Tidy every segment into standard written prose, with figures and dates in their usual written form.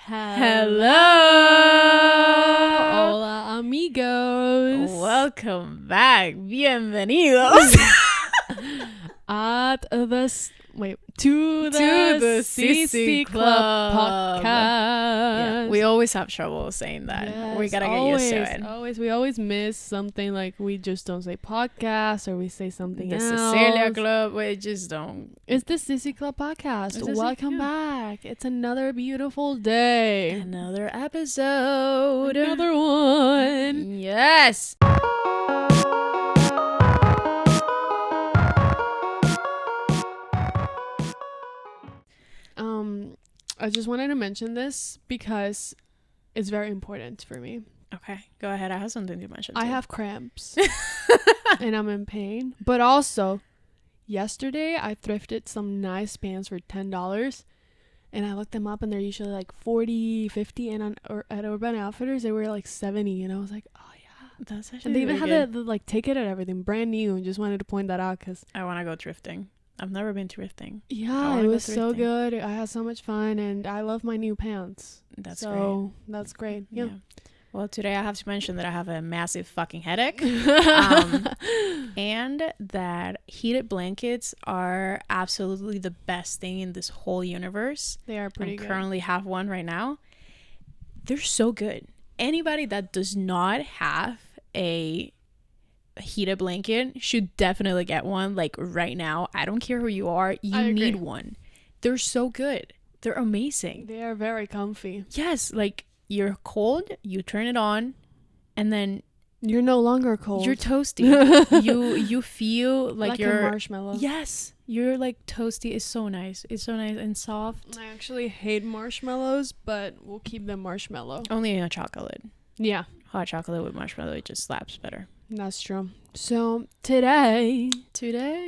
Hello. Hola, amigos. Welcome back. Bienvenidos. To the CC Club podcast. Yeah, we always have trouble saying that. Yes, We gotta get used to it. We always miss something, like we just don't say podcast or we say something The else. Cecilia Club, we just don't. It's the CC Club podcast. It's the Welcome CC back. It's another beautiful day. Another episode. Another one. Yes. I just wanted to mention this because it's very important for me. Okay, go ahead. I have something to mention. I have cramps and I'm in pain. But also, yesterday I thrifted some nice pants for $10 and I looked them up and they're usually like 40, 50, and at Urban Outfitters they were like 70, and I was like, oh yeah. That's actually And they even really had the like ticket and everything, brand new, and just wanted to point that out because I want to go thrifting. I've never been thrifting. yeah, it was so good. I had so much fun and I love my new pants. That's great. That's great. Yeah. Well, today I have to mention that I have a massive fucking headache. And that heated blankets are absolutely the best thing in this whole universe. They are pretty good. I currently have one right now. They're so good. Anybody that does not have a heated blanket should definitely get one, like right now. I don't care who you are, you need one. They're so good. They're amazing. They are very comfy. Yes, like you're cold, you turn it on, and then you're no longer cold. you're toasty. you feel like you're a marshmallow. Yes, you're like toasty. It's so nice. It's so nice and soft. I actually hate marshmallows, but we'll keep them marshmallow. Only in a chocolate. Yeah, hot chocolate with marshmallow, it just slaps better. That's true. So today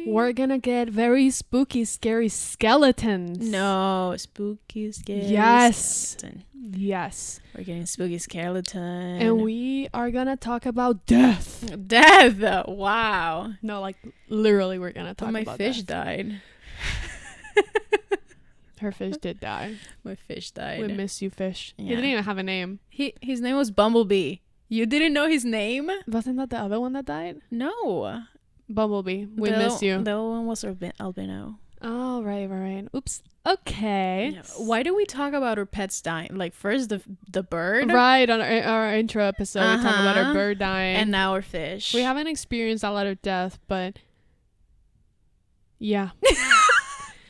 we're gonna get very spooky, scary skeletons. No, spooky, scary. Yes. Skeleton. Yes. We're getting spooky skeleton. And we are gonna talk about death. Death. Wow. No, like literally, we're gonna talk about my fish death. died. Her fish did die. My fish died. We miss you, fish. Yeah. He didn't even have a name. His name was Bumblebee. You didn't know his name? Wasn't that the other one that died? No. Bumblebee. We miss you. The other one was albino. Oh, right. Oops. Okay. Yeah. Why do we talk about our pets dying? Like first the bird. Right, on our intro episode, we talk about our bird dying. And now our fish. We haven't experienced a lot of death, but yeah.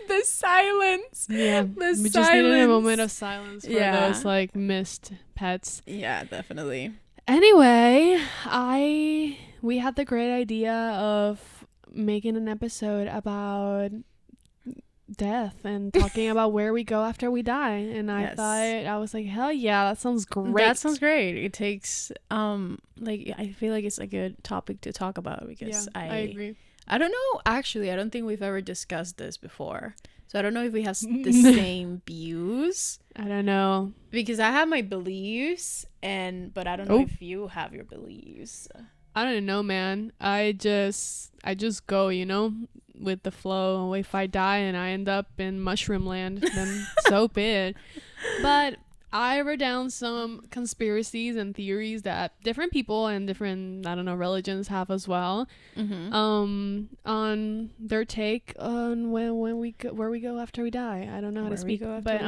The silence. Yeah. We just needed a moment of silence for those like missed pets. Yeah, definitely. Anyway, we had the great idea of making an episode about death and talking about where we go after we die, and I was like, hell yeah, that sounds great. That sounds great. It takes like I feel like it's a good topic to talk about because I agree. I don't know, actually I don't think we've ever discussed this before, so I don't know if we have the same views. I don't know, because I have my beliefs but I don't know if you have your beliefs. I don't know, man. I just go, with the flow. If I die and I end up in mushroom land, then so be it. But I wrote down some conspiracies and theories that different people and different, I don't know, religions have as well. On their take on where we go after we die. I don't know how to speak, but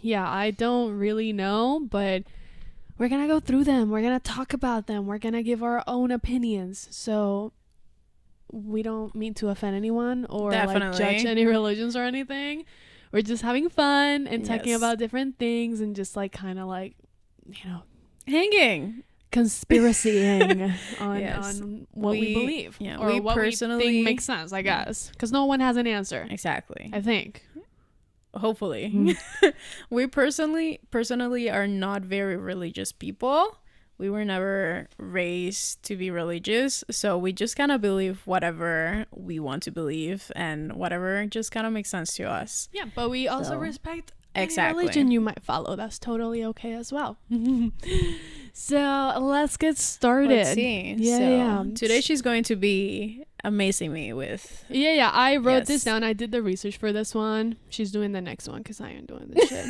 yeah, I don't really know, but we're gonna go through them. We're gonna talk about them. We're gonna give our own opinions. So we don't mean to offend anyone or like judge any religions or anything. We're just having fun and talking about different things and just like kind of like, hanging, conspiracying on what we believe, or what personally we think makes sense, I guess, because no one has an answer. Exactly. I think. Hopefully. We personally are not very religious people. We were never raised to be religious, so we just kind of believe whatever we want to believe and whatever just kind of makes sense to us. Yeah, but we also respect any religion you might follow. That's totally okay as well. So let's get started. Let's see. Yeah. Today she's going to be amazing me with. Yeah. I wrote this down. I did the research for this one. She's doing the next one because I am doing this shit.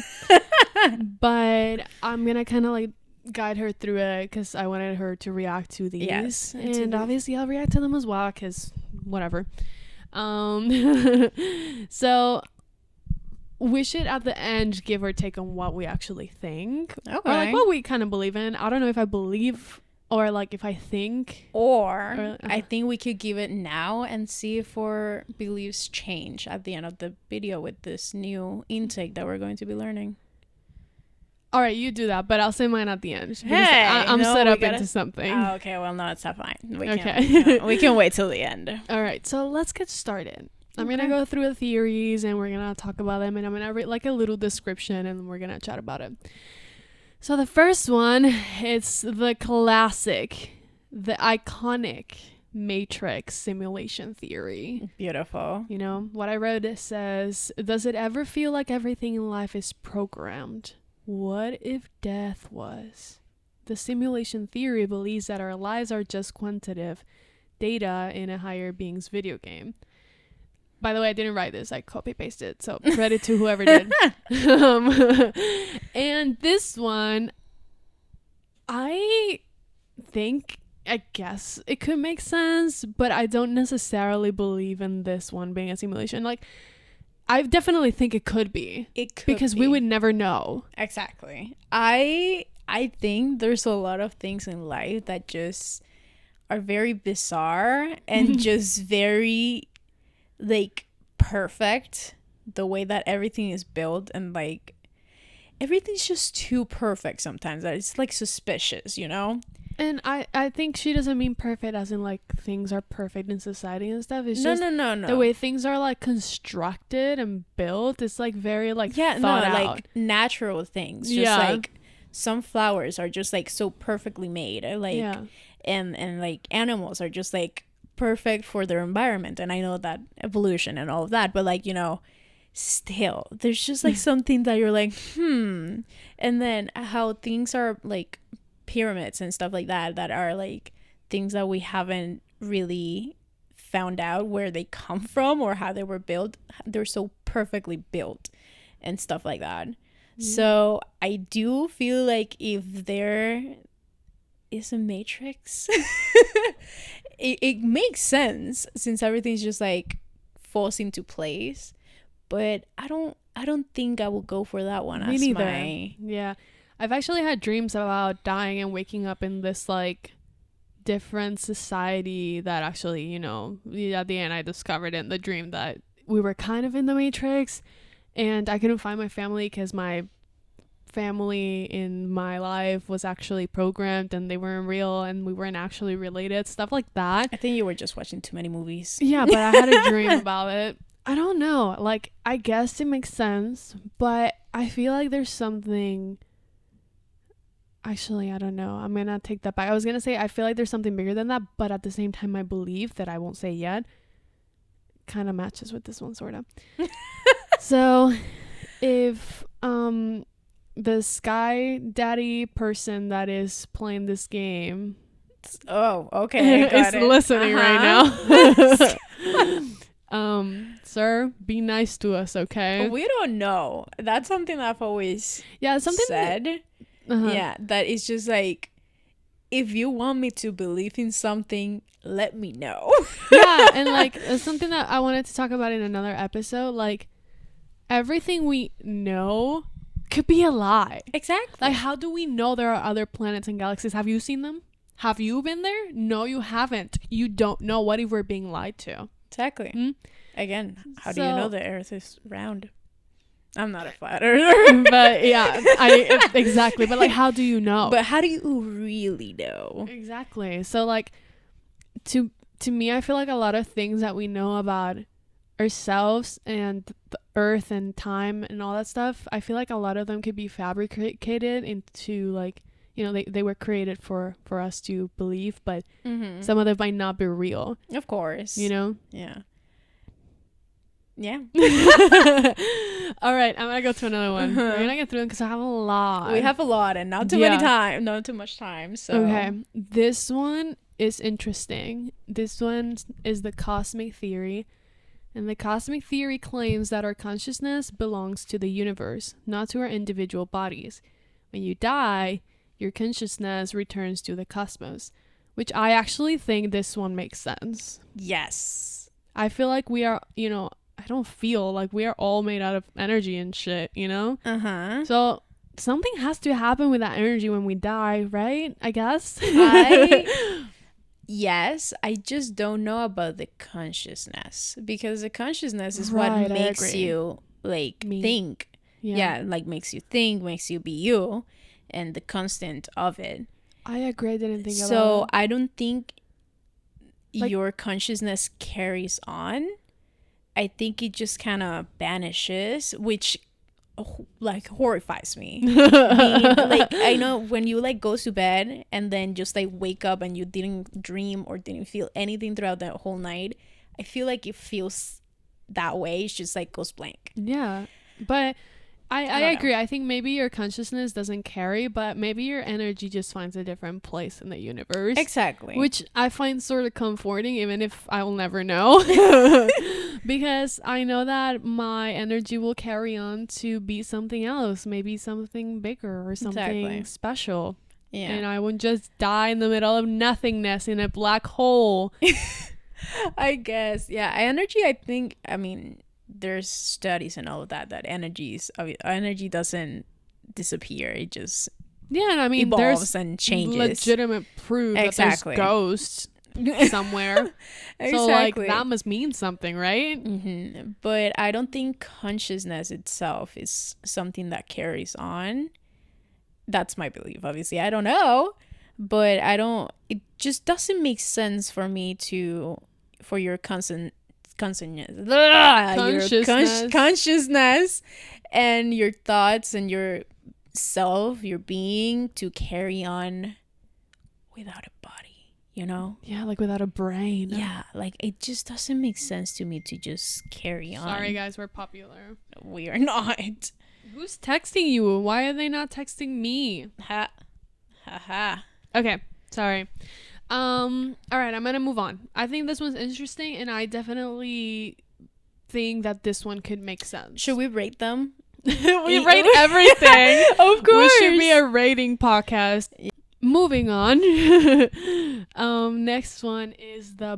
But I'm gonna kind of like guide her through it because I wanted her to react to these. Yes, and obviously I'll react to them as well because whatever. So we should at the end give our take on what we actually think, or like what we kind of believe in. I don't know if I believe or like if I think, or I think we could give it now and see if our beliefs change at the end of the video with this new intake that we're going to be learning. All right, you do that, but I'll say mine at the end. Hey, I'm set up into something. Oh, okay, well, no, it's not fine. We can wait till the end. All right, so let's get started. I'm going to go through the theories, and we're going to talk about them, and I'm going to read like a little description, and we're going to chat about it. So the first one, it's the classic, the iconic Matrix simulation theory. Beautiful. You know, what I wrote, it says, does it ever feel like everything in life is programmed? What if death was? The simulation theory believes that our lives are just quantitative data in a higher being's video game. By the way, I didn't write this. I copy-pasted, so credit to whoever did. And this one, I guess it could make sense, but I don't necessarily believe in this one being a simulation. Like, I definitely think it could be. Because we would never know. Exactly. I think there's a lot of things in life that just are very bizarre and just very like perfect, the way that everything is built, and like everything's just too perfect sometimes that it's like suspicious, you know? And I think she doesn't mean perfect as in like things are perfect in society and stuff. It's no. The way things are like constructed and built, it's like very like thought out. Like natural things. Just like some flowers are just like so perfectly made. Like and like animals are just like perfect for their environment. And I know that evolution and all of that, but like, you know, still there's just like something that you're like, and then how things are like pyramids and stuff like that are like things that we haven't really found out where they come from or how they were built. They're so perfectly built and stuff like that. So I do feel like if there is a Matrix, it makes sense since everything's just like falls into place, but I don't think I will go for that one. Me neither. Yeah, I've actually had dreams about dying and waking up in this like different society that actually, you know, at the end I discovered in the dream that we were kind of in the Matrix, and I couldn't find my family because my family in my life was actually programmed and they weren't real and we weren't actually related, stuff like that. I think you were just watching too many movies. Yeah, but I had a dream about it. I don't know, like I guess it makes sense, but I feel like there's something. Actually, I don't know. I'm going to take that back. I was going to say I feel like there's something bigger than that, but at the same time, I believe that I won't say yet kind of matches with this one, sort of. So, if the Sky Daddy person that is playing this game... Oh, okay. is listening right now. Sir, be nice to us, okay? We don't know. That's something I've always said. Yeah, that is just like, if you want me to believe in something, let me know. Yeah, and like something that I wanted to talk about in another episode, like everything we know could be a lie. Exactly. Like, how do we know there are other planets and galaxies? Have you seen them? Have you been there? No, you haven't. You don't know. What if we're being lied to? Exactly. Again, how do you know the Earth is round? I'm not a flat earther. But yeah, exactly. But like, how do you know? But how do you really know? Exactly. So like, to me, I feel like a lot of things that we know about ourselves and the earth and time and all that stuff, I feel like a lot of them could be fabricated into like, you know, they were created for us to believe, but some of them might not be real. Of course. You know? Yeah. Yeah. All right, I'm gonna go to another one. We're gonna get through them because I have a lot. We have a lot and not too many time, not too much time. So okay, this one is interesting. This one is the cosmic theory. And the cosmic theory claims that our consciousness belongs to the universe, not to our individual bodies. When you die, your consciousness returns to the cosmos, which I actually think this one makes sense. Yes. I feel like we are, I don't feel like we are all made out of energy and shit, Uh-huh. So something has to happen with that energy when we die, right? I guess. Yes, I just don't know about the consciousness, because the consciousness is Right, what makes you like think. Yeah, like makes you think, makes you be you, and the constant of it. I agree. I didn't think about it. So I don't think your consciousness carries on. I think it just kind of vanishes, which like horrifies me. Like, I know when you like go to bed and then just like wake up and you didn't dream or didn't feel anything throughout the whole night, I feel like it feels that way. It's just like goes blank. Yeah, but I agree. I think maybe your consciousness doesn't carry, but maybe your energy just finds a different place in the universe. Exactly. Which I find sort of comforting, even if I will never know. Because I know that my energy will carry on to be something else, maybe something bigger or something special. Yeah. And I won't just die in the middle of nothingness in a black hole. I guess. Yeah. Energy, I mean, there's studies and all of that energy doesn't disappear. It just evolves and changes. Legitimate proof that there's ghosts somewhere. Exactly. So like that must mean something, right? Mm-hmm. But I don't think consciousness itself is something that carries on. That's my belief. Obviously, I don't know, but it just doesn't make sense for me for your consciousness and your thoughts and your self, your being, to carry on without a body, Yeah, like without a brain. Yeah, like it just doesn't make sense to me to just carry on. Sorry guys, we're popular. We are not. Who's texting you? Why are they not texting me? Ha ha. Okay, sorry. All right, I'm gonna move on. I think this one's interesting, and I definitely think that this one could make sense. Should we rate them? We rate everything. Of course. We should be a rating podcast. Yeah. Moving on. Next one is I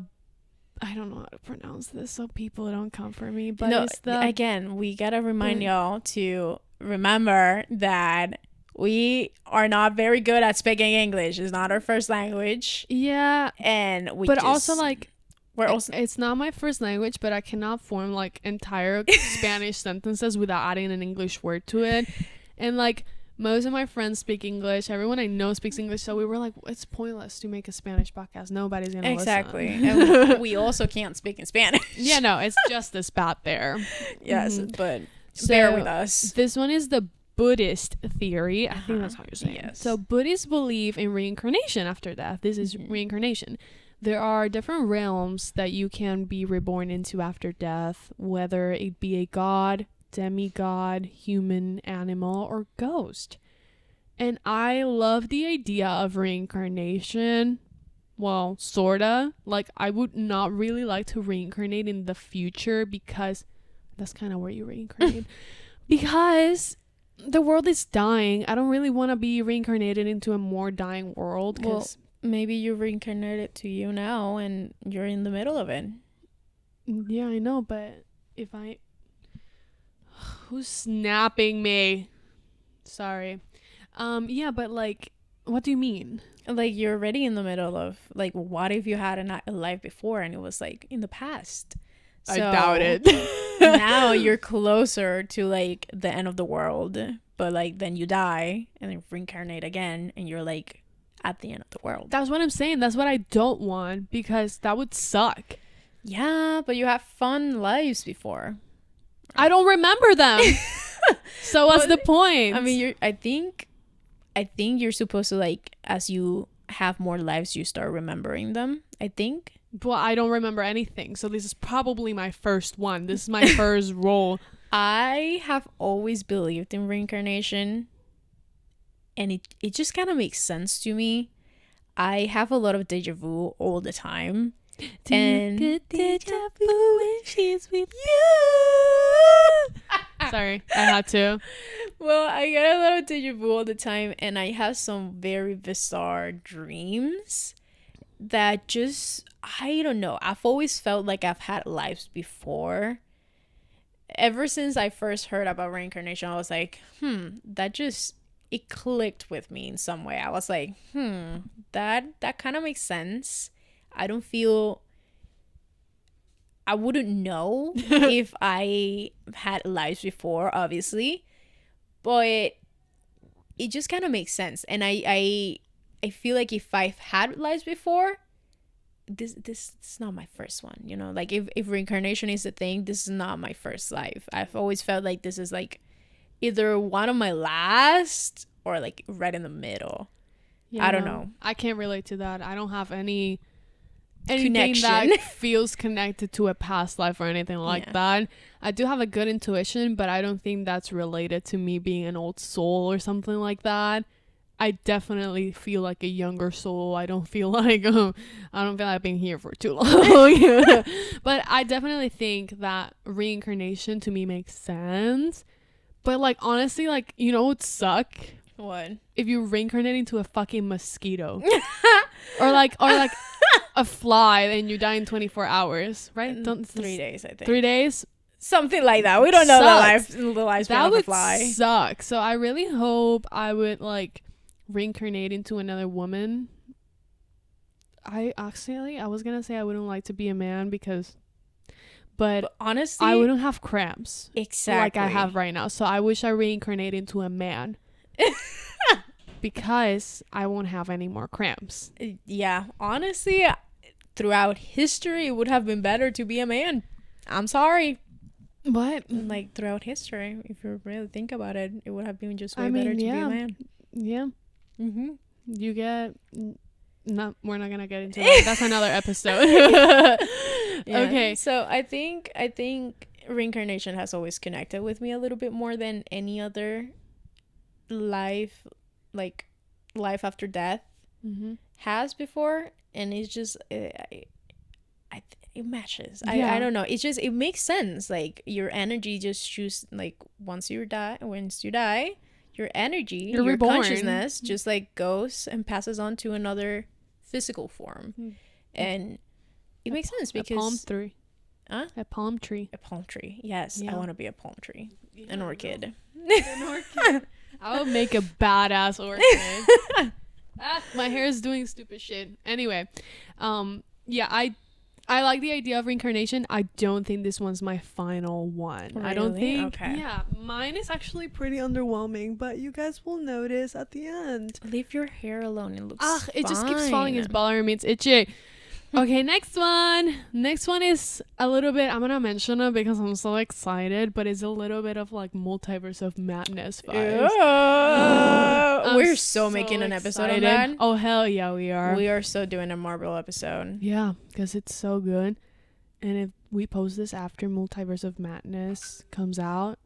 don't know how to pronounce this, so people don't come for me. But it's again, we gotta remind y'all to remember that we are not very good at speaking English. It's not our first language. Yeah. And it's not my first language, but I cannot form like entire Spanish sentences without adding an English word to it. And like most of my friends speak English. Everyone I know speaks English. So we were like, it's pointless to make a Spanish podcast. Nobody's going to listen. Exactly. And we also can't speak in Spanish. Yeah, no, it's just as bad there. Yes, but bear with us. This one is the Buddhist theory. I think that's how you're saying. Yes. So Buddhists believe in reincarnation after death. This is reincarnation. There are different realms that you can be reborn into after death, whether it be a god, demigod, human, animal, or ghost. And I love the idea of reincarnation. Well, sorta. Like, I would not really like to reincarnate in the future, because that's kind of where you reincarnate. Because the world is dying. I don't really want to be reincarnated into a more dying world. Well, maybe you reincarnated to you now and you're in the middle of it. Yeah, I know, but who's snapping me? Sorry. Yeah, but like, what do you mean? Like, you're already in the middle of, like, what if you had a life before and it was like in the past? I doubt it. Now you're closer to like the end of the world, but like then you die and then reincarnate again and you're like at the end of the world. That's what I'm saying. That's what I don't want, because that would suck. Yeah, but you have fun lives before. I don't remember them. So what's the point? I mean, I think you're supposed to, like, as you have more lives, you start remembering them, I think. Well, I don't remember anything, so this is probably my first one. This is my first role. I have always believed in reincarnation, and it just kind of makes sense to me. I have a lot of deja vu all the time. And deja vu when she's with you. Sorry, I had to. Well, I get a lot of deja vu all the time, and I have some very bizarre dreams that just, I don't know. I've always felt like I've had lives before. Ever since I first heard about reincarnation, I was like, that just, it clicked with me in some way. I was like, that kind of makes sense. I wouldn't know if I had lives before, obviously, but it just kind of makes sense. And I feel like if I've had lives before, this is not my first one, you know? Like if reincarnation is a thing, this is not my first life. I've always felt like this is like either one of my last or like right in the middle. Yeah, I don't know. I can't relate to that. I don't have anything connection that feels connected to a past life or anything like that. I do have a good intuition, but I don't think that's related to me being an old soul or something like that. I definitely feel like a younger soul. I don't feel like I've been here for too long. But I definitely think that reincarnation to me makes sense. But like honestly, like, you know, it would suck. What? If you reincarnate into a fucking mosquito. or like a fly and you die in 24 hours, right? 3 days, I think. 3 days? Something like that. We don't know the lifespan of a fly. That would suck. So I really hope I would like reincarnate into another woman. I was gonna say I wouldn't like to be a man but honestly I wouldn't have cramps like I have right now. So I wish I reincarnate into a man. Because I won't have any more cramps. Yeah, honestly, throughout history, it would have been better to be a man. I'm sorry. What? Like, throughout history, if you really think about it, it would have been just way better to be a man. Yeah. Mm-hmm. You get... No, we're not gonna get into that. That's another episode. Okay. So I think reincarnation has always connected with me a little bit more than any other life, like life after death has before. And it's just it matches. I don't know, it's just, it makes sense. Like your energy just choose, like once you die, your energy, your reborn. Consciousness just like goes and passes on to another physical form. And it makes sense because a palm tree. Yes, I want to be a palm tree. An orchid. An orchid. I would make a badass orchid. My hair is doing stupid shit. Anyway, I like the idea of reincarnation. I don't think this one's my final one. Really? I don't think. Okay. Yeah, mine is actually pretty underwhelming, but you guys will notice at the end. Leave your hair alone. It looks fine. It just keeps falling. It's bothering me. It's itchy. Okay, next one is a little bit, I'm gonna mention it because I'm so excited, but it's a little bit of like multiverse of madness vibes. We're so making an episode on that. Oh hell yeah, we are so doing a Marvel episode. Yeah, because it's so good. And if we post this after Multiverse of Madness comes out,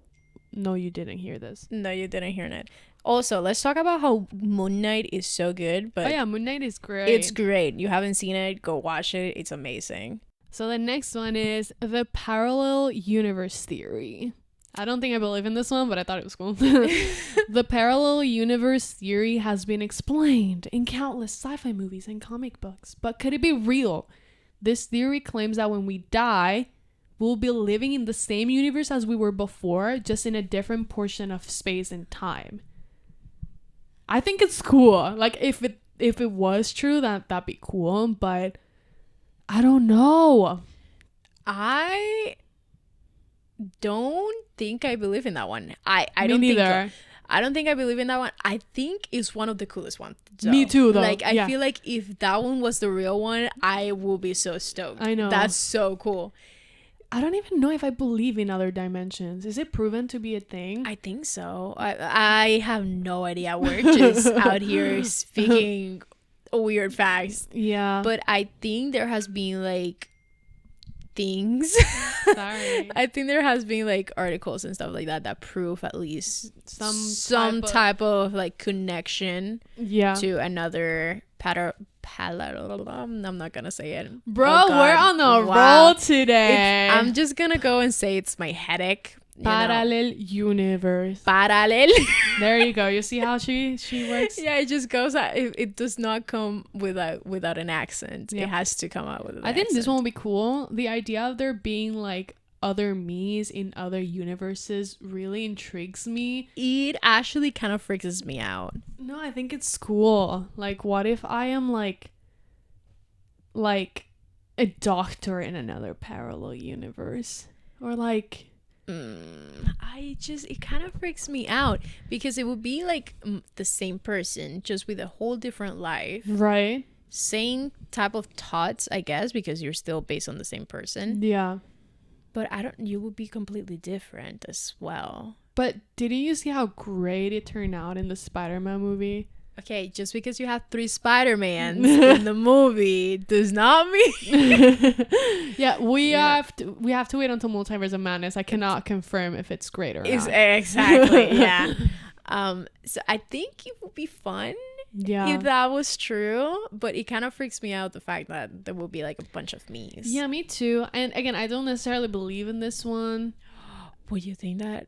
no, you didn't hear this. No, you didn't hear it. Also, let's talk about how Moon Knight is so good. But Moon Knight is great. It's great. You haven't seen it, go watch it. It's amazing. So the next one is the parallel universe theory. I don't think I believe in this one, but I thought it was cool. The parallel universe theory has been explained in countless sci-fi movies and comic books. But could it be real? This theory claims that when we die, we'll be living in the same universe as we were before, just in a different portion of space and time. I think it's cool. Like if it was true, that'd be cool, but I don't know. I don't think I believe in that one. I don't neither. Think so. I don't think I believe in that one. I think it's one of the coolest ones. So, me too, though. Like I feel like if that one was the real one, I will be so stoked. I know. That's so cool. I don't even know if I believe in other dimensions. Is it proven to be a thing? I think so. I have no idea. We're just out here speaking weird facts. Yeah. But I think there has been like things. Sorry. I think there has been like articles and stuff like that prove at least some type of like connection to another I'm not gonna say it, bro. We're on a roll today. I'm just gonna go and say it's my headache. Parallel universe. Parallel. There you go. You see how she works? Yeah, it just goes out. It does not come without an accent. It has to come out with an accent. I think this one will be cool. The idea of there being like other me's in other universes really intrigues me. It actually kind of freaks me out. No, I think it's cool. Like, what if I am like a doctor in another parallel universe, or like it kind of freaks me out because it would be like the same person just with a whole different life, right? Same type of thoughts, I guess, because you're still based on the same person. Yeah. But you would be completely different as well. But didn't you see how great it turned out in the Spider-Man movie? Okay, just because you have 3 Spider-Mans in the movie does not mean... Yeah, we have to wait until Multiverse of Madness. I cannot confirm if it's great or not. Exactly, yeah. So I think it would be fun. Yeah, if that was true, but it kind of freaks me out, the fact that there will be like a bunch of me's. Yeah, me too. And again, I don't necessarily believe in this one. Would you think that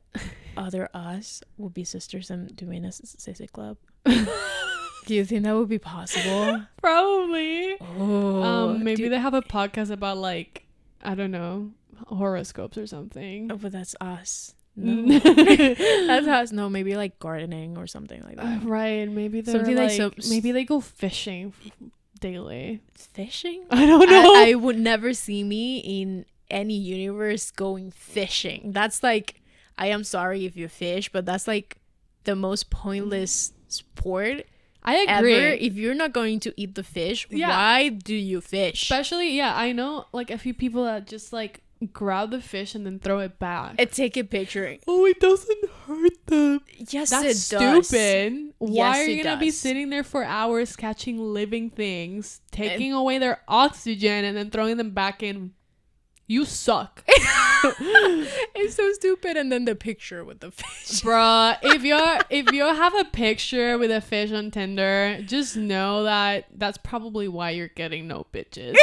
other us will be sisters and doing a sissy club? Do you think that would be possible? Probably. Maybe they have a podcast podcast about like, I don't know, horoscopes or something. Oh, but that's us. No. That's us. No, maybe like gardening or something like that. Right. Maybe they're maybe they go fishing daily. Fishing? I don't know. I would never see me in any universe going fishing. That's like, I am sorry if you fish, but that's like the most pointless sport. I agree. Ever. If you're not going to eat the fish, why do you fish? Especially, I know like a few people that just like grab the fish and then throw it back and take a picture. Oh, it doesn't hurt them. Yes, that's stupid. Why are you gonna be sitting there for hours catching living things, taking away their oxygen and then throwing them back in? You suck. It's so stupid. And then the picture with the fish, bruh. If you have a picture with a fish on Tinder, just know that that's probably why you're getting no bitches.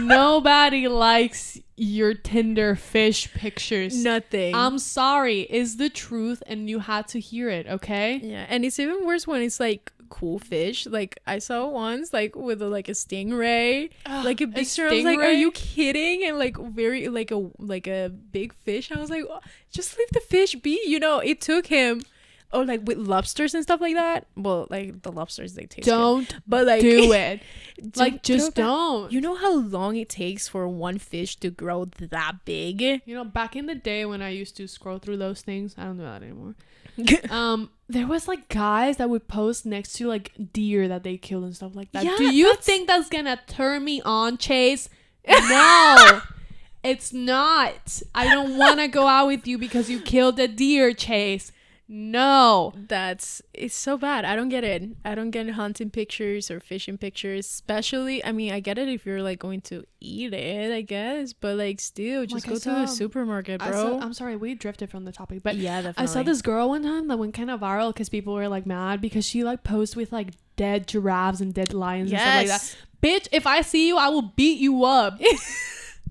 Nobody likes your Tinder fish pictures. Nothing. I'm sorry, it's the truth and you had to hear it, okay? Yeah, and it's even worse when it's like cool fish. Like I saw once like with a stingray, like a big stingray. I was like, are you kidding? And like very like a big fish. I was like, oh, just leave the fish be. It took him. Oh, like with lobsters and stuff like that. Well, like the lobsters, they taste don't good. But like do it. Like just don't. You know how long it takes for one fish to grow that big? Back in the day when I used to scroll through those things, I don't do that anymore. There was like guys that would post next to like deer that they killed and stuff like that. Yeah, do you think that's gonna turn me on, Chase? No. It's not. I don't want to go out with you because you killed a deer, Chase. No. It's so bad. I don't get it. I don't get hunting pictures or fishing pictures, especially, I mean, I get it if you're like going to eat it, I guess, but like still just go to the supermarket, bro. I'm sorry, we drifted from the topic, but yeah, definitely. I saw this girl one time that went kind of viral because people were like mad because she like posed with like dead giraffes and dead lions and stuff like that. Bitch, if I see you, I will beat you up.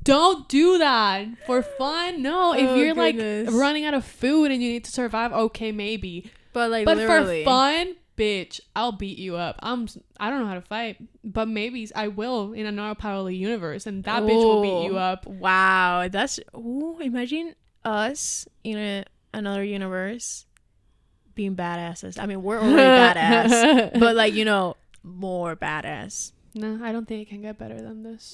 Don't do that for fun. No, if you're like running out of food and you need to survive, okay, maybe. But for fun, bitch, I'll beat you up. I don't know how to fight, but maybe I will in another parallel universe, and that bitch will beat you up. Wow, imagine us in another universe being badasses. I mean, we're already badass, but like more badass. No, I don't think it can get better than this.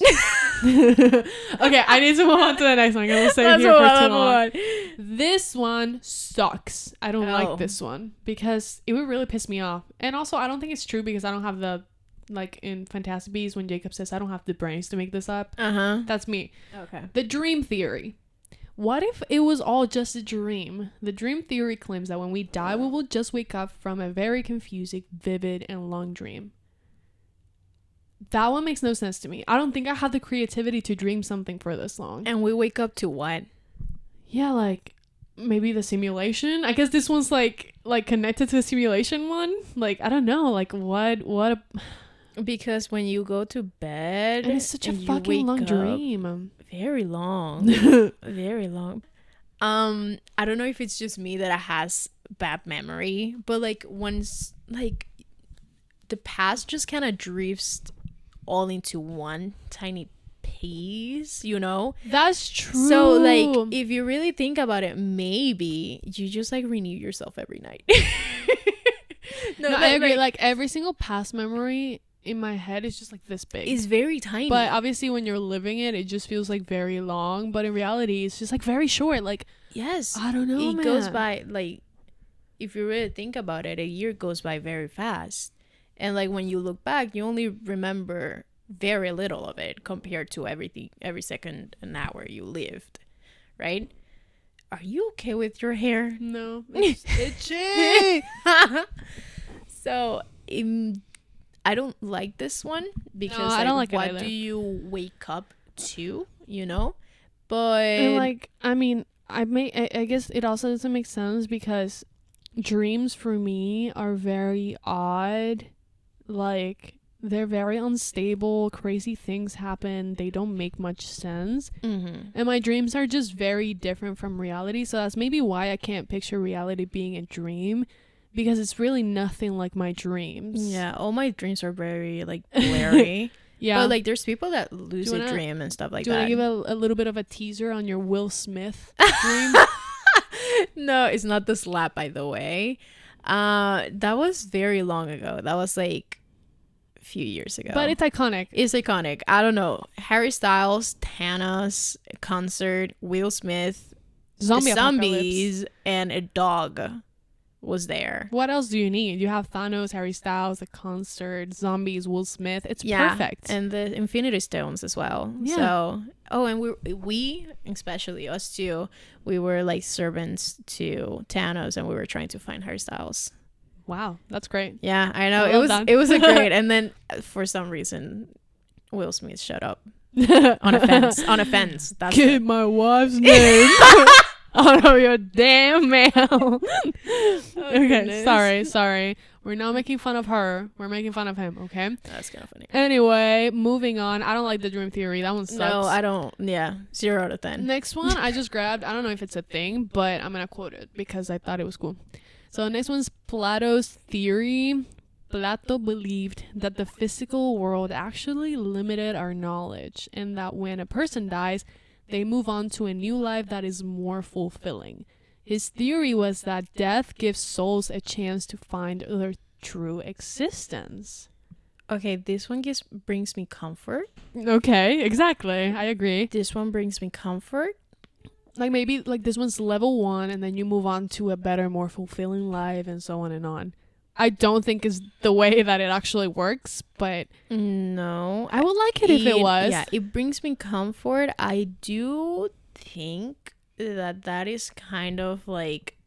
Okay, I need to move on to the next one. We'll stay here for too long. This one sucks. I don't like this one because it would really piss me off. And also, I don't think it's true because I don't have the, like in Fantastic Beasts when Jacob says, I don't have the brains to make this up. That's me. Okay. The dream theory. What if it was all just a dream? The dream theory claims that when we die, we will just wake up from a very confusing, vivid, and long dream. That one makes no sense to me. I don't think I have the creativity to dream something for this long. And we wake up to what? Yeah, like maybe the simulation. I guess this one's like connected to the simulation one. Like I don't know. Like what? Because when you go to bed, and it's such a fucking long dream. Very long. Very long. I don't know if it's just me that has bad memory, but like once like the past just kind of drifts all into one tiny piece, you know? That's true. So like if you really think about it, maybe you just like renew yourself every night. No, I agree. Like every single past memory in my head is just like this big. It's very tiny. But obviously when you're living it just feels like very long. But in reality, it's just like very short. Like, yes, I don't know, it goes by, like, if you really think about it, a year goes by very fast. And like when you look back, you only remember very little of it compared to everything, every second an hour you lived, right? Are you okay with your hair? No, it's itchy. So I don't like this one because I don't like what it either. do you wake up to, you know? But and like, I mean, I guess it also doesn't make sense because dreams for me are very odd. Like, they're very unstable, crazy things happen, they don't make much sense. And my dreams are just very different from reality, so that's maybe why I can't picture reality being a dream, because it's really nothing like my dreams. Yeah, all my dreams are very like blurry. Yeah, but like there's people that lucid dream and stuff like that. Do you want to give a little bit of a teaser on your Will Smith dream? No, it's not the slap, by the way. That was very long ago. That was like a few years ago. But it's iconic. It's iconic. I don't know. Harry Styles, Thanos, concert, Will Smith, zombies, and a dog was there. What else do you need? You have Thanos, Harry Styles, a concert, zombies, Will Smith. It's perfect. And the Infinity Stones as well. Yeah. So, and we, especially us two, we were like servants to Thanos, and we were trying to find Harry Styles. Wow, that's great. Yeah, I know. It was a great. And then for some reason, Will Smith showed up on a fence. That's Get my wife's name. Out of your damn mail. Okay, sorry. We're not making fun of her. We're making fun of him, okay? That's kind of funny. Anyway, moving on. I don't like the dream theory. That one sucks. No, I don't. Yeah, 0 out of 10. Next one I just grabbed. I don't know if it's a thing, but I'm going to quote it because I thought it was cool. So next one's Plato's theory. Plato believed that the physical world actually limited our knowledge, and that when a person dies, they move on to a new life that is more fulfilling. His theory was that death gives souls a chance to find their true existence. Okay, this one brings me comfort. Okay, exactly. I agree. This one brings me comfort. Like maybe like this one's level 1 and then you move on to a better, more fulfilling life and so on and on. I don't think is the way that it actually works, but no, I would like it if it was. Yeah, it brings me comfort. I do think that is kind of like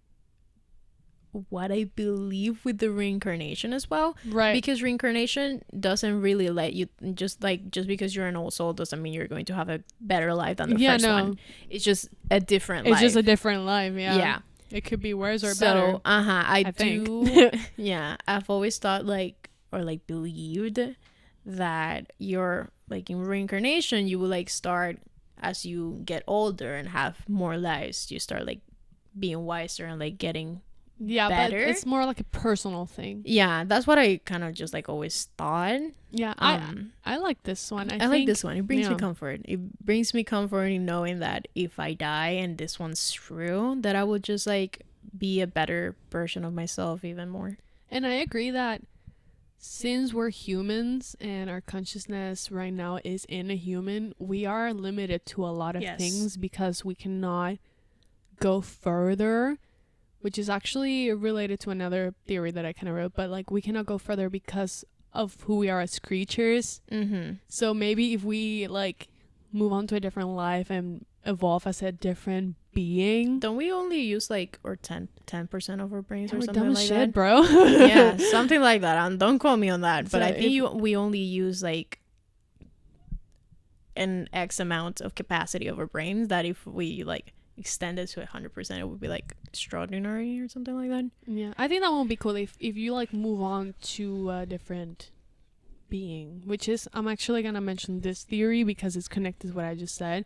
what I believe with the reincarnation as well, right? Because reincarnation doesn't really let you just because you're an old soul doesn't mean you're going to have a better life than the first one. It's just a different life. It's just a different life. Yeah. It could be worse or better. I do think. Yeah, I've always thought believed that you're like in reincarnation you will like start as you get older and have more lives, you start like being wiser and like getting better. But it's more like a personal thing. Yeah, that's what I kind of just like always thought. Yeah, I like this one. I like this one. It brings me comfort. It brings me comfort in knowing that if I die and this one's true, that I will just like be a better version of myself even more. And I agree that since we're humans and our consciousness right now is in a human, we are limited to a lot of things because we cannot go further, which is actually related to another theory that I kind of wrote, but like we cannot go further because of who we are as creatures. So maybe if we like move on to a different life and evolve as a different being, don't we only use like or 10% of our brains or something dumb like shit, that, bro? Yeah, something like that. And don't quote me on that, but I think we only use like an X amount of capacity of our brains, that if we like extend it to 100% it would be like extraordinary or something like that. Yeah, I think that won't be cool if you like move on to a different being, which is, I'm actually gonna mention this theory because it's connected to what I just said,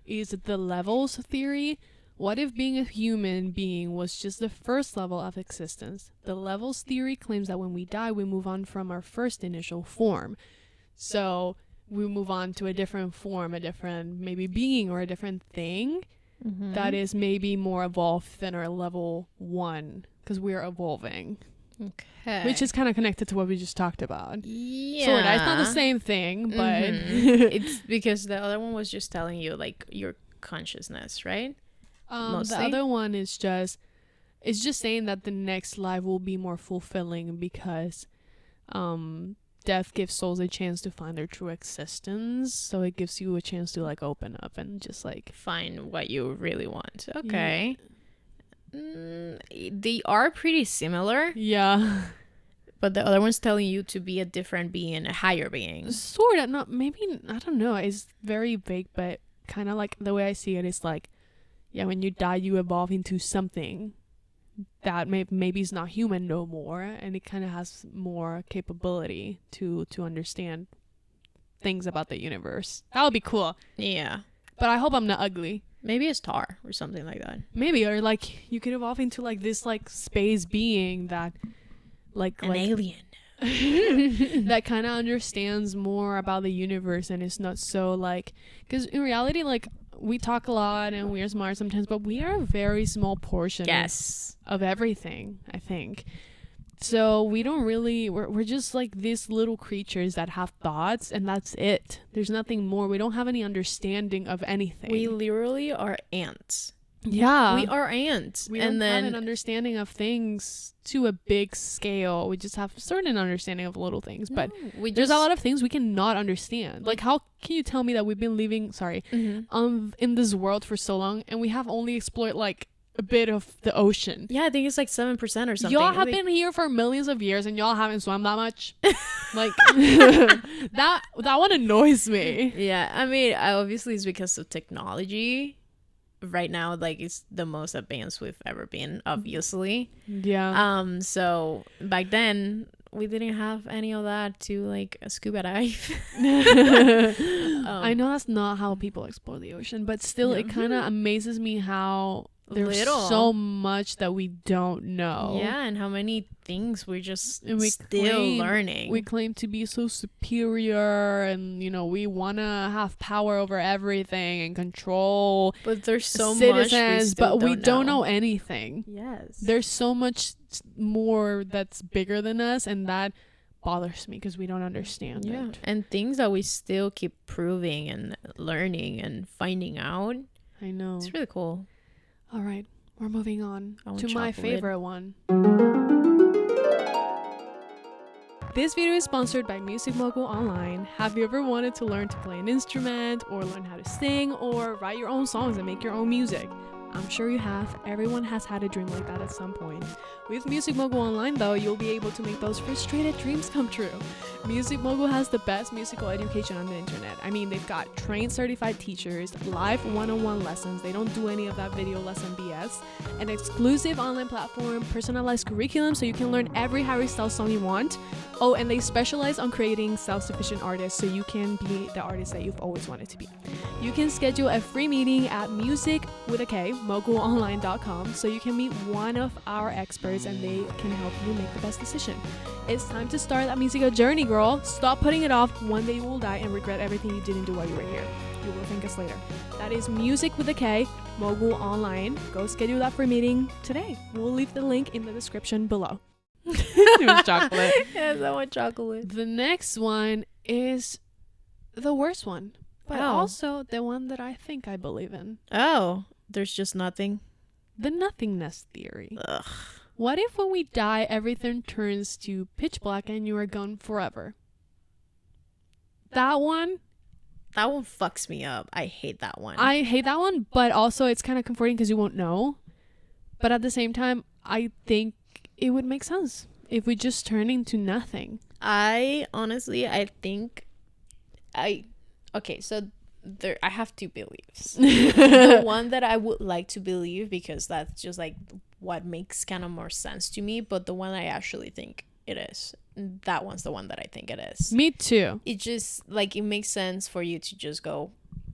is the levels theory. What if being a human being was just the first level of existence? The levels theory claims that when we die, we move on from our first initial form. So we move on to a different form, a different maybe being or a different thing that is maybe more evolved than our level 1, because we're evolving. Okay. Which is kind of connected to what we just talked about. Yeah. Sort of. It's not the same thing, but... It's because the other one was just telling you, like, your consciousness, right? The other one is just... It's just saying that the next life will be more fulfilling because death gives souls a chance to find their true existence. So it gives you a chance to, like, open up and just, like... Find what you really want. Okay. They are pretty similar. Yeah. But the other one's telling you to be a different being, a higher being. Sort of. Not, maybe, I don't know. It's very vague, but kind of like the way I see it is like, yeah, when you die, you evolve into something that maybe is not human no more, and it kind of has more capability to understand things about the universe. That would be cool. Yeah. But I hope I'm not ugly. Maybe a star or something like that. Maybe, or like you could evolve into like this like space being that like an alien that kind of understands more about the universe and is not so like, because in reality, like, we talk a lot and we're smart sometimes, but we are a very small portion of everything, I think. So we don't really, we're just like these little creatures that have thoughts, and that's it. There's nothing more. We don't have any understanding of anything. We literally are ants. Yeah. We are ants. We don't have an understanding of things to a big scale. We just have a certain understanding of little things. But there's a lot of things we cannot understand. Like, how can you tell me that we've been living, in this world for so long, and we have only explored, like, a bit of the ocean? Yeah, I think it's like 7% or something. Y'all have been here for millions of years, and y'all haven't swum that much. Like, that one annoys me. Yeah, I mean, obviously it's because of technology. Right now, like, it's the most advanced we've ever been, obviously. Yeah. So back then we didn't have any of that to like a scuba dive. I know that's not how people explore the ocean, but still, it kind of amazes me how there's so much that we don't know. Yeah, and how many things we're just still learning. We claim to be so superior, and we want to have power over everything and control. But there's so citizens, much we don't know anything. Yes. There's so much more that's bigger than us, and that bothers me because we don't understand it. And things that we still keep proving and learning and finding out. I know. It's really cool. All right, we're moving on to my favorite one. This video is sponsored by Music Mogul Online. Have you ever wanted to learn to play an instrument, or learn how to sing, or write your own songs and make your own music? I'm sure you have. Everyone has had a dream like that at some point. With Music Mogul Online, though, you'll be able to make those frustrated dreams come true. Music Mogul has the best musical education on the internet. I mean, they've got trained certified teachers, live one-on-one lessons, they don't do any of that video lesson BS, an exclusive online platform, personalized curriculum so you can learn every Harry Styles song you want. Oh, and they specialize on creating self-sufficient artists so you can be the artist that you've always wanted to be. You can schedule a free meeting at mogulonline.com so you can meet one of our experts and they can help you make the best decision. It's time to start that musical journey, girl. Stop putting it off. One day you will die and regret everything you didn't do while you were here. You will thank us later. That is Music with a K, Mogul Online. Go schedule that free meeting today. We'll leave the link in the description below. It was chocolate. Yes, I want chocolate. The next one is the worst one, but also the one that I think I believe in. Oh, there's just nothing. The nothingness theory. Ugh. What if when we die, everything turns to pitch black and you are gone forever? That one fucks me up. I hate that one. I hate that one, but also it's kind of comforting because you won't know. But at the same time, I think it would make sense if we just turn into nothing. I think I have two beliefs. The one that I would like to believe, because that's just like what makes kind of more sense to me, but the one I actually think it is. That one's the one that I think it is. Me too. It just, like, it makes sense for you to just go,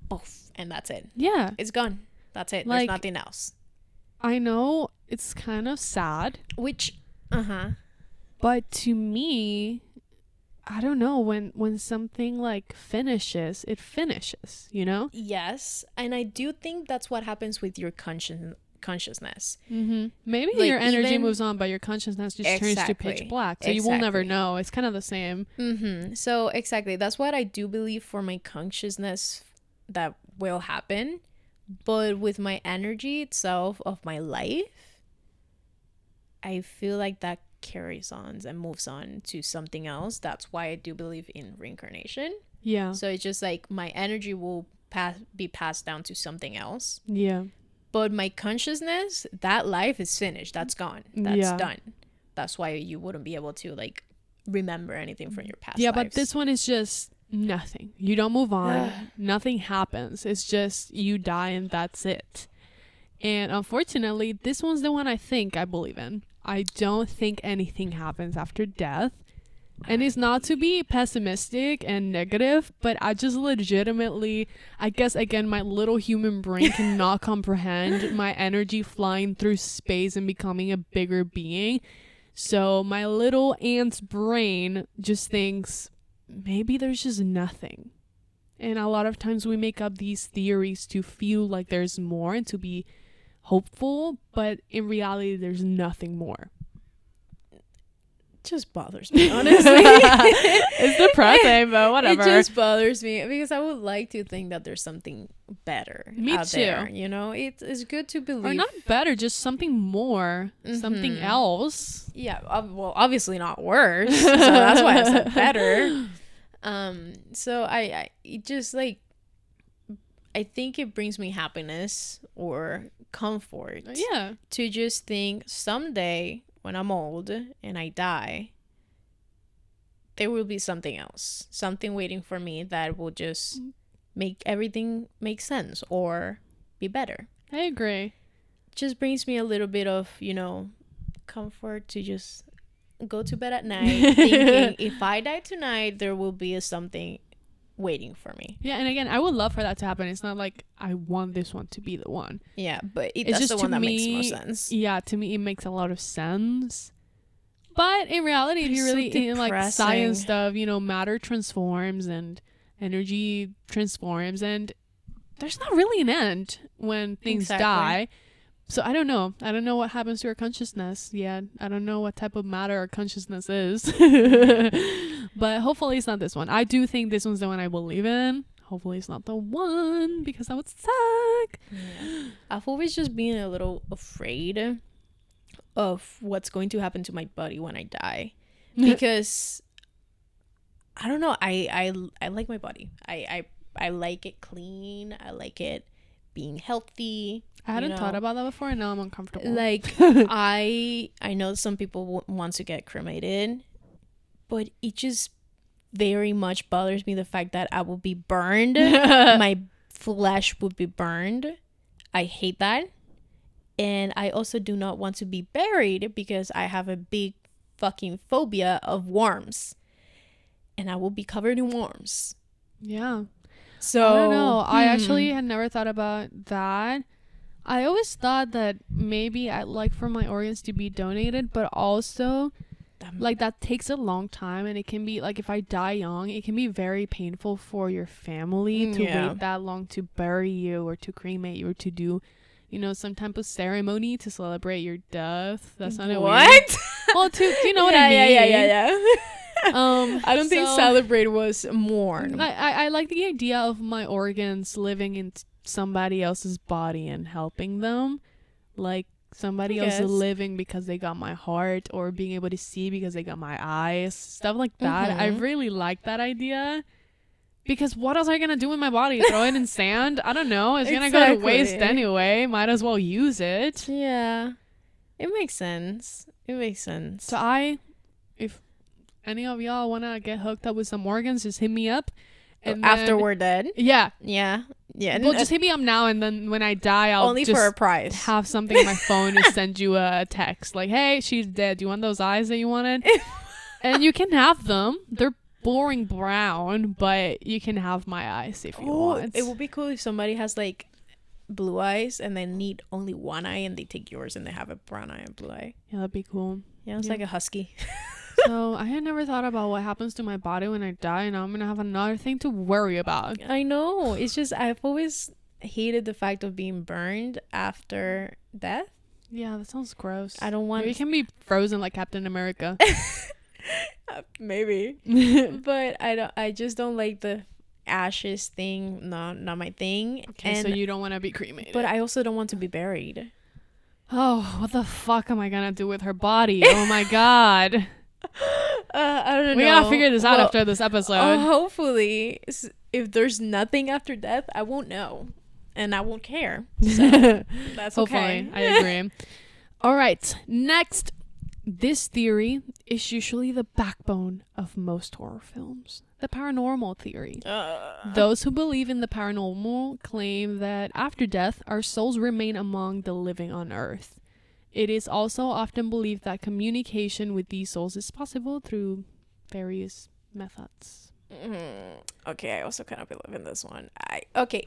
poof, and that's it. Yeah. It's gone. That's it. Like, there's nothing else. I know it's kind of sad. Which, but to me, I don't know, when something like finishes, it finishes, you know? Yes. And I do think that's what happens with your consciousness. Maybe like, your energy moves on, but your consciousness just turns to pitch black. So you will never know. It's kind of the same. So exactly. That's what I do believe for my consciousness that will happen. But with my energy itself of my life, I feel like that carries on and moves on to something else. That's why I do believe in reincarnation. Yeah. So it's just like my energy will be passed down to something else. Yeah. But my consciousness, that life is finished. That's gone. That's done. That's why you wouldn't be able to like remember anything from your past lives. But this one is just nothing. You don't move on. Nothing happens. It's just you die and that's it. And unfortunately, this one's the one I believe in. I don't think anything happens after death. And it's not to be pessimistic and negative, but I just legitimately, I guess, again, my little human brain cannot comprehend my energy flying through space and becoming a bigger being. So my little ant's brain just thinks, maybe there's just nothing. And a lot of times we make up these theories to feel like there's more and to be hopeful, but in reality there's nothing more. It just bothers me, honestly. It's depressing, but whatever. It just bothers me because I would like to think that there's something better out there, you know. It's good to believe, or not better, just something more, something else. Yeah, well, obviously not worse, so that's why I said better. So I it just like, I think it brings me happiness or comfort. Yeah. To just think someday when I'm old and I die, there will be something else. Something waiting for me that will just make everything make sense or be better. I agree. Just brings me a little bit of, you know, comfort to just go to bed at night thinking if I die tonight, there will be something waiting for me. Yeah, and again, I would love for that to happen. It's not like I want this one to be the one. Yeah, but that's just the one that makes more sense. Yeah, to me it makes a lot of sense. But in reality, if you really in like science stuff, you know, matter transforms and energy transforms, and there's not really an end when things die. So I don't know. I don't know what happens to our consciousness yet. I don't know what type of matter our consciousness is. But hopefully it's not this one. I do think this one's the one I believe in. Hopefully it's not the one, because that would suck. Yeah. I've always just been a little afraid of what's going to happen to my body when I die. Because I don't know. I like my body. I like it clean. I like it being healthy. I hadn't thought about that before, and now I'm uncomfortable. Like, I know some people want to get cremated, but it just very much bothers me the fact that I will be burned. My flesh would be burned. I hate that. And I also do not want to be buried because I have a big fucking phobia of worms. And I will be covered in worms. Yeah. So I don't know. I actually had never thought about that. I always thought that maybe I'd like for my organs to be donated, but also like that takes a long time, and it can be like, if I die young, it can be very painful for your family to wait that long to bury you or to cremate you or to do, you know, some type of ceremony to celebrate your death. That's not what? Well, do you know what I mean? Yeah. I don't think celebrate was mourn. I like the idea of my organs living in somebody else's body and helping them, like somebody else living because they got my heart, or being able to see because they got my eyes, stuff like that. I really like that idea, because what else are you gonna do with my body? Throw it in sand? I don't know. It's gonna go to waste anyway. Might as well use it. Yeah, it makes sense. So if any of y'all wanna get hooked up with some organs, just hit me up. And after we're dead? Yeah. Well, just hit me up now, and then when I die, I'll only just for a price have something on my phone to send you a text like, hey, she's dead. Do you want those eyes that you wanted? And you can have them. They're boring brown, but you can have my eyes if you want. It would be cool if somebody has like blue eyes and they need only one eye and they take yours and they have a brown eye and blue eye. Yeah, that'd be cool. Yeah, it's like a husky. So I had never thought about what happens to my body when I die, and I'm gonna have another thing to worry about. I know. It's just I've always hated the fact of being burned after death. Yeah, that sounds gross. I don't want. Maybe it can be frozen like Captain America. Maybe. But I just don't like the ashes thing. No, not my thing. Okay, so you don't want to be cremated. But I also don't want to be buried. Oh, what the fuck am I gonna do with her body? Oh my god. I don't know. We gotta figure this out after this episode. Hopefully, if there's nothing after death, I won't know, and I won't care. So that's hopefully. Okay. I agree. All right, next. This theory is usually the backbone of most horror films. The paranormal theory. Those who believe in the paranormal claim that after death, our souls remain among the living on Earth. It is also often believed that communication with these souls is possible through various methods. Okay, I also kind of believe in this one.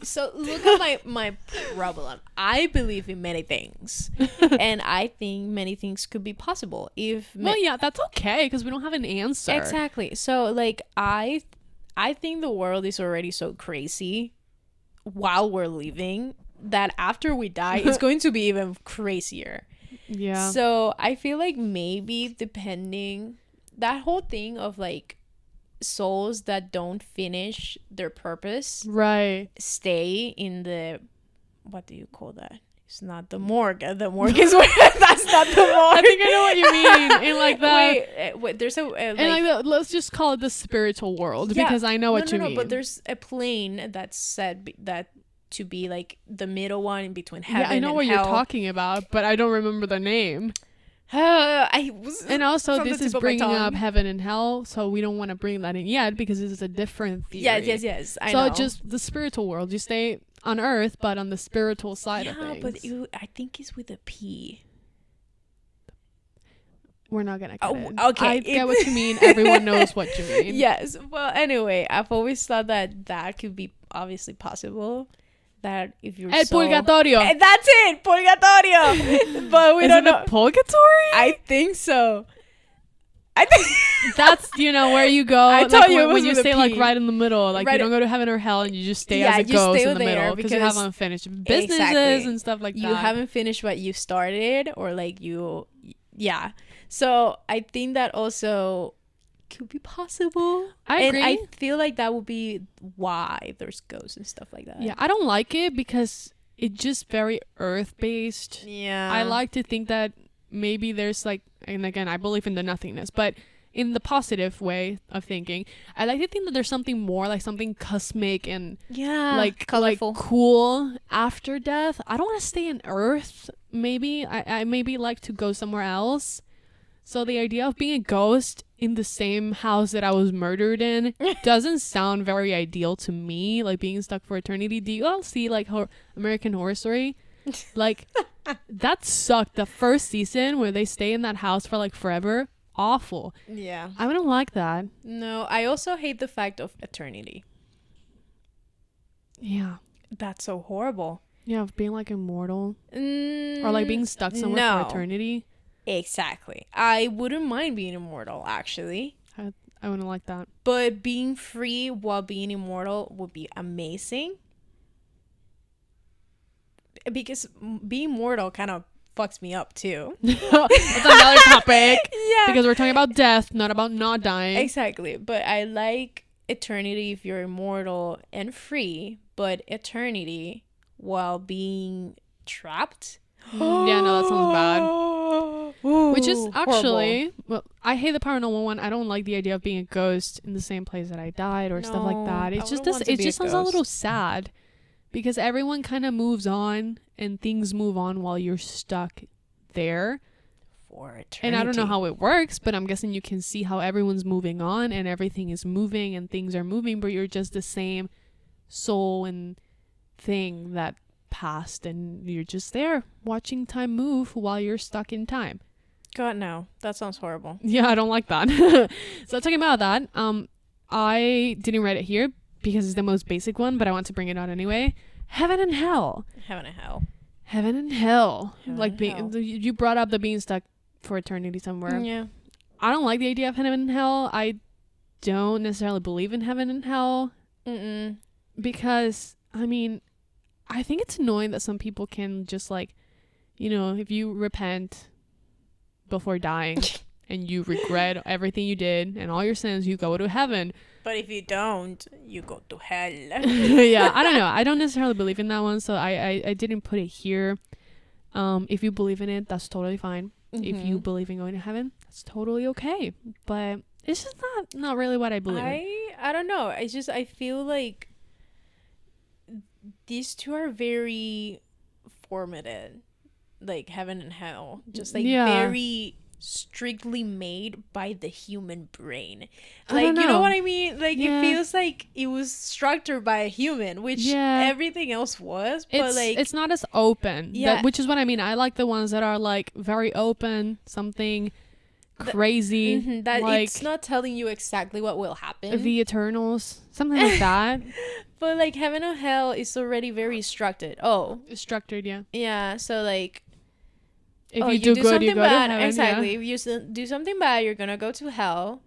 So look at my problem. I believe in many things, and I think many things could be possible well, yeah, that's okay because we don't have an answer. Exactly. So like I think the world is already so crazy while we're living that after we die it's going to be even crazier. Yeah. So I feel like maybe depending that whole thing of like souls that don't finish their purpose, right, stay in the, what do you call that? It's not the morgue. The morgue is where that's not the morgue. I think I know what you mean. In like that, wait, there's a let's just call it the spiritual world because I know what you mean. But there's a plane that's said that to be like the middle one in between heaven. Yeah, I know and what hell. you're talking about, but I don't remember the name. And also this is bringing up heaven and hell, so we don't want to bring that in yet because this is a different theory. Yes. I know. Just the spiritual world. You stay on Earth, but on the spiritual side of things. But I think it's with a P. We're not gonna get it. Okay. I get what you mean. Everyone knows what you mean. Yes. Well, anyway, I've always thought that could be obviously possible. That if you're purgatorio. That's it, purgatorio. But we don't know. Purgatory? I think so. I think that's where you go. I tell you when you stay like right in the middle, like you don't go to heaven or hell, and you just stay as a ghost in the middle because you haven't finished businesses and stuff like that. You haven't finished what you started, or like yeah. So I think that also could be possible. I agree. And I feel like that would be why there's ghosts and stuff like that. Yeah, I don't like it because it's just very earth-based. Yeah. I like to think that maybe there's like, and again, I believe in the nothingness, but in the positive way of thinking, I like to think that there's something more, like something cosmic and like colorful, like cool after death. I don't want to stay on Earth. Maybe I maybe like to go somewhere else. So the idea of being a ghost in the same house that I was murdered in doesn't sound very ideal to me, like being stuck for eternity. Do you all see like American Horror Story? Like that sucked. The first season where they stay in that house for like forever, awful. Yeah. I wouldn't like that. No, I also hate the fact of eternity. Yeah. That's so horrible. Yeah, of being like immortal. Or like being stuck somewhere for eternity. Exactly. I wouldn't mind being immortal, actually. I wouldn't like that. But being free while being immortal would be amazing. Because being mortal kind of fucks me up, too. That's another topic. Yeah. Because we're talking about death, not about not dying. Exactly. But I like eternity if you're immortal and free. But eternity while being trapped... Yeah, no, that sounds bad. Ooh, which is actually, well, I hate the paranormal one. I don't like the idea of being a ghost in the same place that I died or stuff like that. It's just this. It just sounds a little sad because everyone kind of moves on and things move on while you're stuck there for eternity. And I don't know how it works, but I'm guessing you can see how everyone's moving on and everything is moving and things are moving, but you're just the same soul and thing that passed and you're just there watching time move while you're stuck in time. God, no. That sounds horrible. Yeah, I don't like that. So talking about that, I didn't write it here because it's the most basic one, but I want to bring it out anyway. Heaven and hell. Heaven and hell. Heaven and hell. Heaven Like and hell. you brought up the being stuck for eternity somewhere. Yeah. I don't like the idea of heaven and hell. I don't necessarily believe in heaven and hell. Because, I mean, I think it's annoying that some people can just like, you know, if you repent before dying and you regret everything you did and all your sins, you go to heaven. But if you don't, you go to hell. Yeah, I don't know. I don't necessarily believe in that one, so I didn't put it here. If you believe in it, that's totally fine. If you believe in going to heaven, that's totally okay. But it's just not really what I believe in. I don't know. I feel like these two are very formatted, like heaven and hell, just like very strictly made by the human brain. Like, you know what I mean? Like, it feels like it was structured by a human, which everything else was, but it's not as open. Which is what I mean. I like the ones that are like very open, something crazy, that like it's not telling you exactly what will happen, the Eternals, something like that. But like heaven or hell is already very structured. Structured. Yeah, so like, if you do good, you go bad, to heaven. Exactly. If you do something bad, you're gonna go to hell.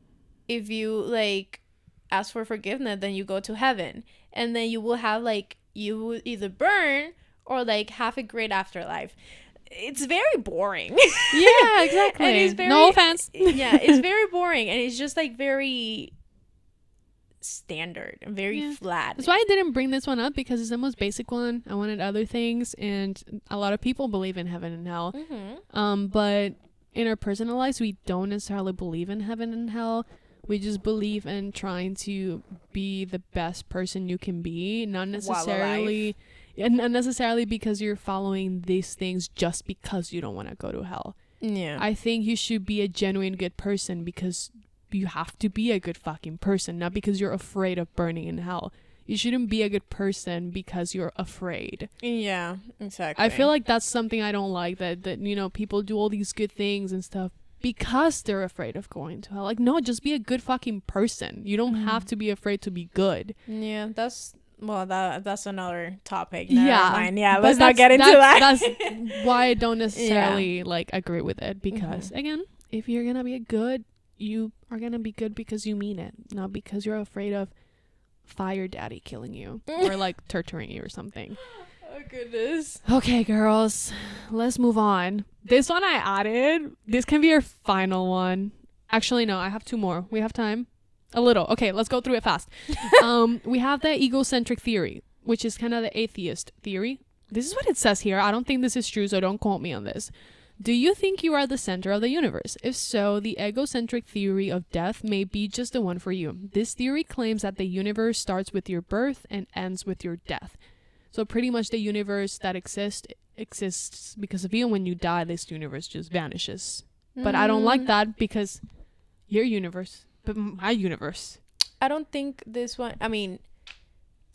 If you like ask for forgiveness, then you go to heaven, and then you will have like, you will either burn or like have a great afterlife. It's very boring. Yeah, exactly. And it's no offense. Yeah, it's very boring, and it's just like very standard and very flat. That's why I didn't bring this one up, because it's the most basic one. I wanted other things, and a lot of people believe in heaven and hell. But in our personal lives, we don't necessarily believe in heaven and hell. We just believe in trying to be the best person you can be, not necessarily because you're following these things just because you don't want to go to hell. Yeah, I think you should be a genuine good person because you have to be a good fucking person, not because you're afraid of burning in hell. You shouldn't be a good person because you're afraid. Yeah, exactly. I feel like that's something I don't like, that you know, people do all these good things and stuff because they're afraid of going to hell. Like, no, just be a good fucking person. You don't have to be afraid to be good. Yeah, that's another topic. Mind. Yeah, let's not get into that. That's why I don't necessarily like agree with it, because again, if you're gonna be good, you are gonna be good because you mean it, not because you're afraid of fire daddy killing you or like torturing you or something. Oh goodness. Okay, girls, let's move on. This one I added. This can be our final one. Actually, no, I have two more. We have time. A little. Okay, let's go through it fast. We have the egocentric theory, which is kind of the atheist theory. This is what it says here. I don't think this is true, so don't quote me on this. Do you think you are the center of the universe? If so, the egocentric theory of death may be just the one for you. This theory claims that the universe starts with your birth and ends with your death. So pretty much the universe that exists because of you, and when you die, this universe just vanishes. But I don't like that, because your universe, but my universe. I don't think this one, I mean,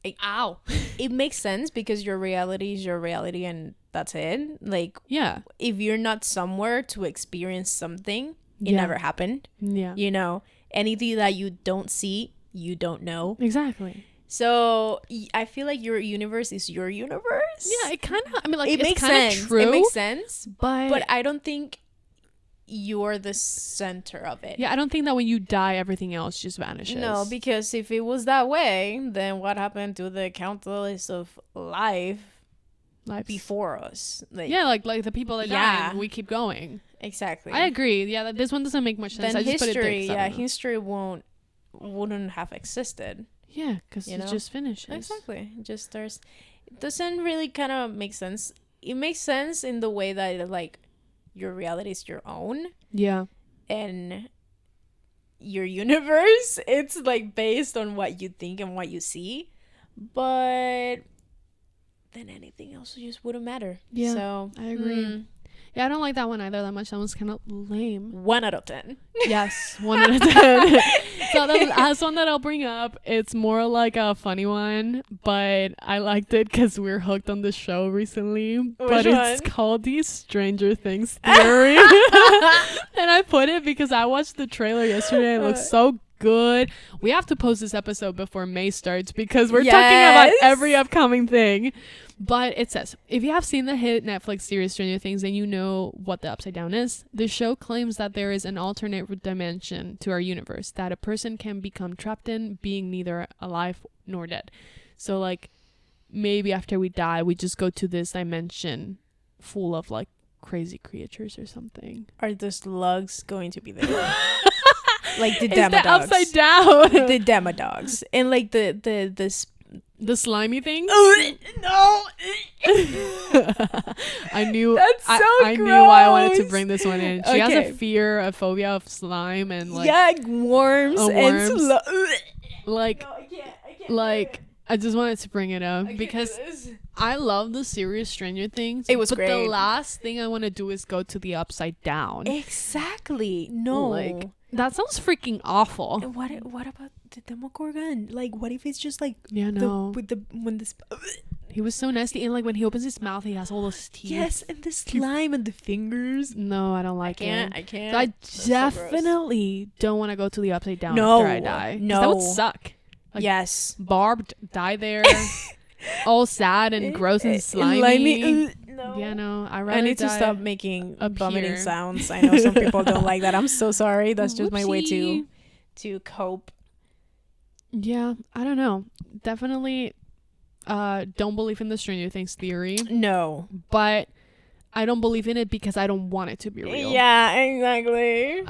it makes sense because your reality is your reality and that's it. Like, yeah, if you're not somewhere to experience something, it never happened. Yeah. You know, anything that you don't see, you don't know. Exactly. So I feel like your universe is your universe. Yeah, it kind of, I mean, like, it makes sense. True. It makes sense. But I don't think you're the center of it. Yeah, I don't think that when you die, everything else just vanishes. No, because if it was that way, then what happened to the countless of lives before us? Like, yeah, like the people that died, we keep going. Exactly. I agree. Yeah, this one doesn't make much sense. Then I just history, history wouldn't have existed. Yeah, because it just finishes. Exactly. It just starts. It doesn't really kind of make sense. It makes sense in the way that, like, your reality is your own. Yeah. And your universe, it's like based on what you think and what you see. But then anything else just wouldn't matter. Yeah. So I agree. Yeah, I don't like that one either that much. That one's kind of lame. 1 out of 10. Yes, 1 out of 10. So the last one that I'll bring up, it's more like a funny one, but I liked it because we're hooked on the show recently. It's called the Stranger Things Theory. And I put it because I watched the trailer yesterday. It looks so good. We have to post this episode before May starts because we're talking about every upcoming thing. But it says, if you have seen the hit Netflix series Stranger Things and you know what the Upside Down is, the show claims that there is an alternate dimension to our universe that a person can become trapped in, being neither alive nor dead. So like maybe after we die, we just go to this dimension full of like crazy creatures or something. Are the slugs going to be there? Like the Demodogs. The Upside Down. The Demodogs. And like the slimy thing? No. I knew that's so I knew why I wanted to bring this one in. She has a phobia of slime and like worms. And like no, I can't. Like I just wanted to bring it up because I love the series Stranger Things. It was great. But the last thing I want to do is go to the Upside Down. Exactly. No. Like that sounds freaking awful. And what about the Demogorgon? Like, what if it's just like he was so nasty, and like when he opens his mouth, he has all those teeth. Yes, and the slime and the fingers. No, I don't like it. I can't. So I definitely don't want to go to the Upside Down after I die. No, that would suck. Like, yes, Barb die there, all sad and gross and slimy. No. Yeah, no. I need to stop making vomiting sounds. I know some people don't like that. I'm so sorry. That's just my way to cope. Yeah, I don't know. Definitely don't believe in the Stranger Things theory. No. But I don't believe in it because I don't want it to be real. Yeah, exactly.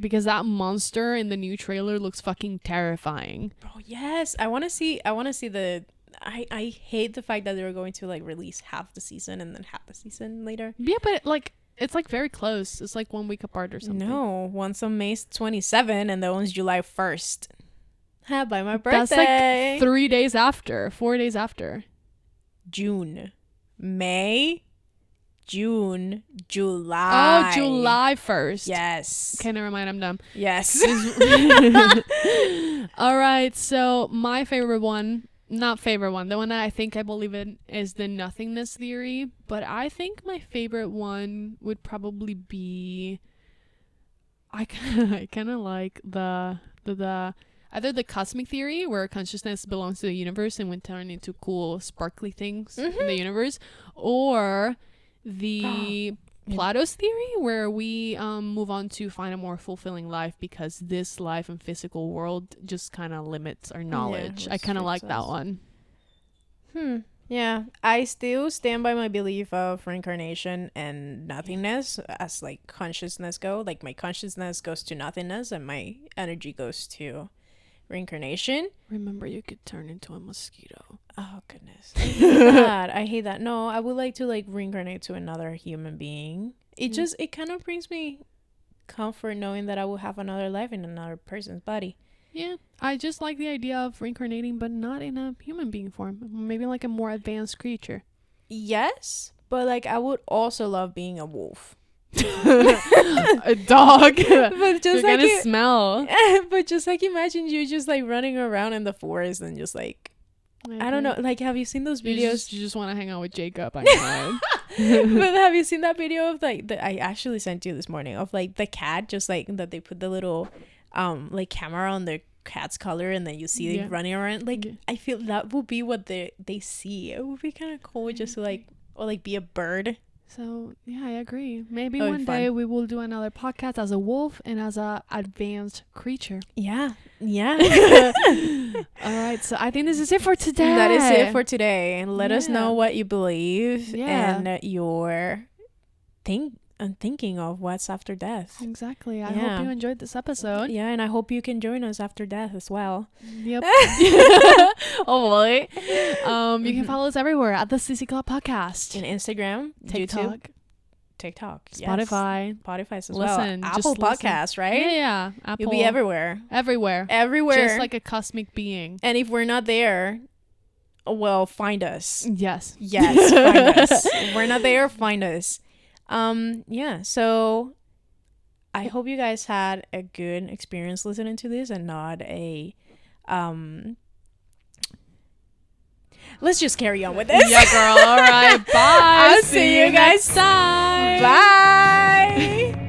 Because that monster in the new trailer looks fucking terrifying. Bro, yes. I want to see the I hate the fact that they were going to like release half the season and then half the season later. Yeah, but like it's like very close. It's like 1 week apart or something. No, one's on May 27 and the one's July 1st. By my birthday. That's like 4 days after. June, May, June, July. Oh, July 1st. Yes. Okay, never mind. I'm dumb. Yes. All right. So my favorite one. Not favorite one. The one that I think I believe in is the nothingness theory. But I think my favorite one would probably be. I kind of like the either the cosmic theory where consciousness belongs to the universe and we turn into cool sparkly things in the universe, or the Plato's theory where we move on to find a more fulfilling life because this life and physical world just kind of limits our knowledge. I kind of like that one. Yeah, I still stand by my belief of reincarnation and nothingness as like consciousness go. Like my consciousness goes to nothingness and my energy goes to reincarnation. Remember, you could turn into a mosquito. Oh goodness, I hate that. No, I would like to like reincarnate to another human being. It kind of brings me comfort knowing that I will have another life in another person's body. Yeah, I just like the idea of reincarnating, but not in a human being form. Maybe like a more advanced creature. Yes, but like I would also love being a wolf. A dog. But just you're gonna smell. But just like imagine you just like running around in the forest and just like I don't know, like have you seen those videos? You just want to hang out with Jacob. I know. But have you seen that video of like I actually sent you this morning of like the cat just like that they put the little like camera on the cat's collar and then you see it running around like I feel that would be what they see. It would be kind of cool just to like or like be a bird. So yeah, I agree. Maybe one day we will do another podcast as a wolf and as a advanced creature. Yeah. All right, so I think this is it for today. That is it for today. And let us know what you believe and your thinking of what's after death. Exactly. I hope you enjoyed this episode. Yeah, and I hope you can join us after death as well. Yep. Oh boy. You can follow us everywhere at the CC Club Podcast. In Instagram, YouTube, TikTok, Spotify as well. Apple Podcasts, right? Yeah. Apple. You'll be everywhere. Just like a cosmic being. And if we're not there, well, find us. Yes. Find us. If we're not there, find us. Yeah, so I hope you guys had a good experience listening to this and not a let's just carry on with this. Yeah, girl. All right. Bye. I'll see you guys next time. Bye.